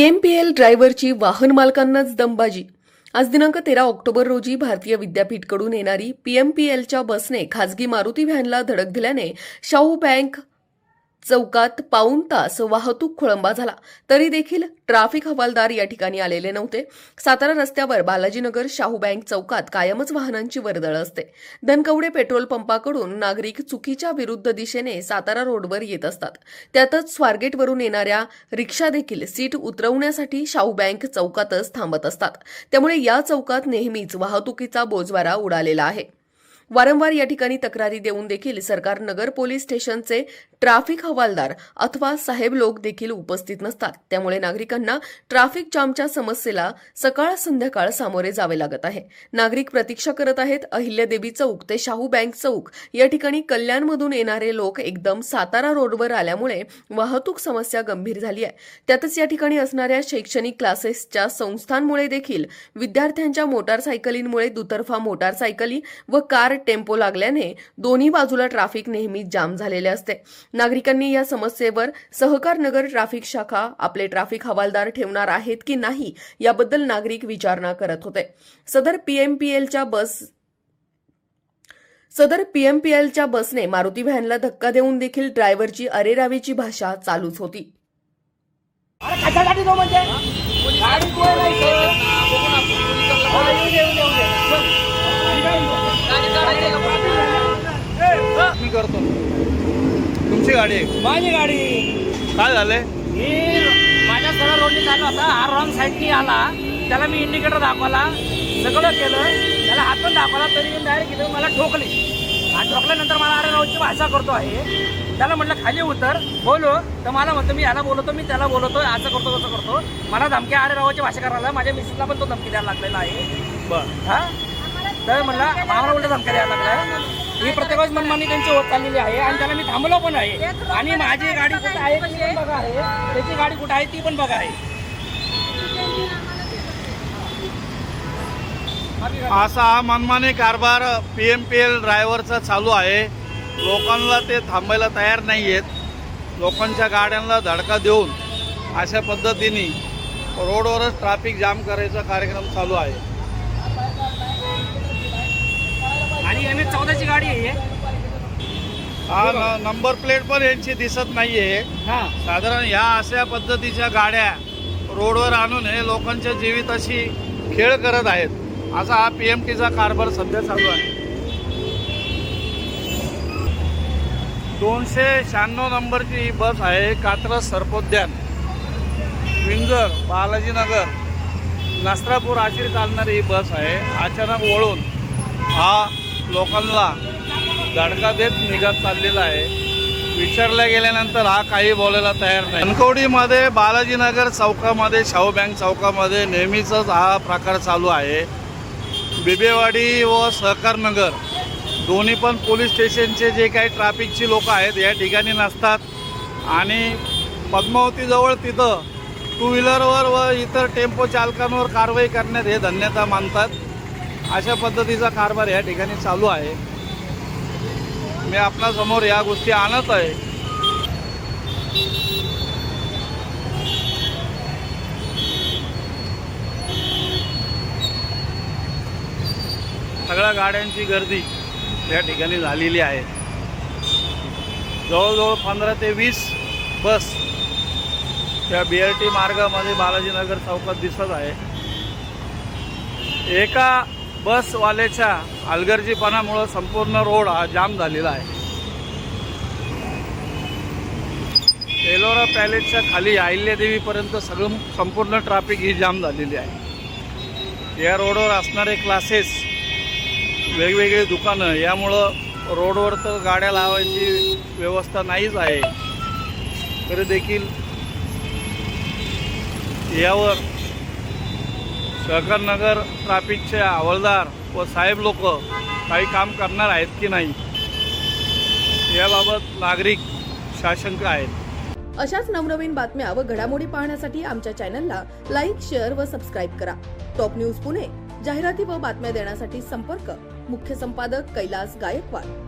PMPL ड्रायव्हरची वाहन मालकांनाच दमबाजी। आज दिनांक 13 ऑक्टोबर रोजी भारतीय विद्यापीठकडून येणारी पीएमपीएलच्या बसने खासगी मारुती व्हॅनला धडक दिल्याने शाहू बँक चौकात पाऊण तास वाहतूक खोळंबा झाला। तरी देखील ट्रॅफिक हवालदार या ठिकाणी आलेले नव्हते। सातारा रस्त्यावर बालाजीनगर शाहू बँक चौकात कायमच वाहनांची वर्दळ असते। धनकवडे पेट्रोल पंपाकडून नागरिक चुकीच्या विरुद्ध दिशेने सातारा रोडवर येत असतात। त्यातच स्वारगेटवरून येणाऱ्या रिक्षा देखील सीट उतरवण्यासाठी शाहू बँक चौकातच थांबत असतात। त्यामुळे या चौकात नेहमीच वाहतुकीचा बोजवारा उडालेला आहे। वारंवार या ठिकाणी तक्रारी देऊन देखील सरकार नगर पोलीस स्टेशनचे ट्रॅफिक हवालदार अथवा साहेब लोक देखील उपस्थित नसतात। त्यामुळे नागरिकांना ट्रॅफिक जामच्या समस्येला सकाळ संध्याकाळ सामोरे जावे लागत आहे। नागरिक प्रतीक्षा करत आहेत। अहिल्यादेवी चौक ते शाहू बँक चौक या ठिकाणी कल्याणमधून येणारे लोक एकदम सातारा रोडवर आल्यामुळे वाहतूक समस्या गंभीर झाली आहे। त्यातच या ठिकाणी असणाऱ्या शैक्षणिक क्लासेसच्या संस्थांमुळे देखील विद्यार्थ्यांच्या मोटारसायकलींमुळे दुतर्फा मोटारसायकली व कार टेम्पो लागल्याने दोन्ही बाजूला ट्रॅफिक नेहमी जाम झालेले असते। नागरिकांनी या समस्येवर सहकार नगर ट्रॅफिक शाखा आपले ट्रॅफिक हवालदार ठेवणार आहेत की नाही याबद्दल नागरिक विचारणा करत होते। सदर पीएमपीएलच्या बसने मारुती व्हॅनला धक्का देऊन देखील ड्रायव्हरची अरेरावीची भाषा चालूच होती। मी करतो तुमची गाडी आहे? माझी गाडी काय झालंय? मी माझ्या सरळ रोडने चालू होता, हा रॉंग साईडनी आला, त्याला मी इंडिकेटर दाखवला, सगळं केलं, त्याला हात पण दाखवला, तरी डायरेक्ट इथं मला ठोकले आणि ठोकल्यानंतर मला अरे रावची भाषा करतो आहे। त्याला म्हटलं खाली उतर बोलो, तर मला म्हणतो मी याला बोलवतो, मी त्याला बोलवतो, असं करतो तसं करतो, मला धमकी अरे रावाची भाषा करायला। माझ्या मिसेसला पण तो धमकी द्यायला लागलेला आहे। बरं हा तर म्हणला आम्हाला उलट धमकी द्यायला लागलाय। ही प्रत्येक वेळेस मनमानी त्यांची होत चाललेली आहे आणि त्याला मी थांबलो पण आहे। आणि माझी गाडी कुठे आहे ती पण बघा आहे, त्याची गाडी कुठे आहे ती पण बघा आहे। असा हा मनमानी कारभार पीएमपीएल ड्रायव्हरचा चालू आहे। लोकांना ते थांबायला तयार नाही आहेत। लोकांच्या गाड्यांना धडका देऊन अशा पद्धतीने रोडवरच ट्रॅफिक जाम करायचा कार्यक्रम चालू आहे। आणि MS-14ची गाडी आहे। हा नंबर प्लेट पण यांची दिसत नाहीये। हा साधारण ह्या अशा पद्धतीच्या गाड्या रोडवर आणून हे लोकांच्या जीविताशी खेळ करत आहेत। असा हा पीएमटीचा कारभार सध्या चालू आहे। 296 नंबरची ही बस आहे। कात्रज सर्पोद्यान विंजर बालाजीनगर नस्त्रापूर अशी चालणारी ही बस आहे। अचानक वळून हा लोकांना धडका देत निघत चाललेला आहे। विचारल्या गेल्यानंतर हा काही बोलायला तयार नाही। धनकवडीमध्ये बालाजीनगर चौकामध्ये शाहू बँक चौकामध्ये नेहमीच हा प्रकार चालू आहे। बिबेवाडी व सहकार नगर दोन्ही पण पोलीस स्टेशनचे जे काही ट्रॅफिकची लोक आहेत या ठिकाणी नसतात आणि पद्मावतीजवळ तिथं टू व्हीलरवर व इतर टेम्पो चालकांवर कारवाई करण्यात हे धन्यता मानतात। अशा पद्धतीचा कारभार या ठिकाणी चालू आहे। मी आपणासमोर या गोष्टी आणत आहे। सगळ्या गाड्यांची गर्दी या ठिकाणी झालेली आहे। जवळजवळ 15 ते 20 बस त्या BRT मार्गामध्ये बालाजीनगर चौकात दिसत आहे। एका बसवाल्याच्या हलगर्जीपणामुळे संपूर्ण रोड हा जाम झालेला आहे। एलोरा पॅलेसच्या खाली अहिल्यादेवीपर्यंत संपूर्ण ट्रॅफिक ही जाम झालेली आहे। या रोडवर असणारे क्लासेस वेगवेगळे दुकानं यामुळं रोडवर तर गाड्या लावायची व्यवस्था नाहीच आहे। तरी देखील यावर सहकार नगर ट्रॅफिकचे हवालदार व साहेब लोक काही काम करणार आहेत की नाही याबाबत नागरिक साशंक आहेत। अशाच नवनवीन बातम्या व घडामोडी पाहण्यासाठी आमच्या चॅनलला लाईक, शेअर व सबस्क्राईब करा। टॉप न्यूज पुणे जाहिराती व बातम्या देण्यासाठी संपर्क मुख्य संपादक कैलास गायकवाड।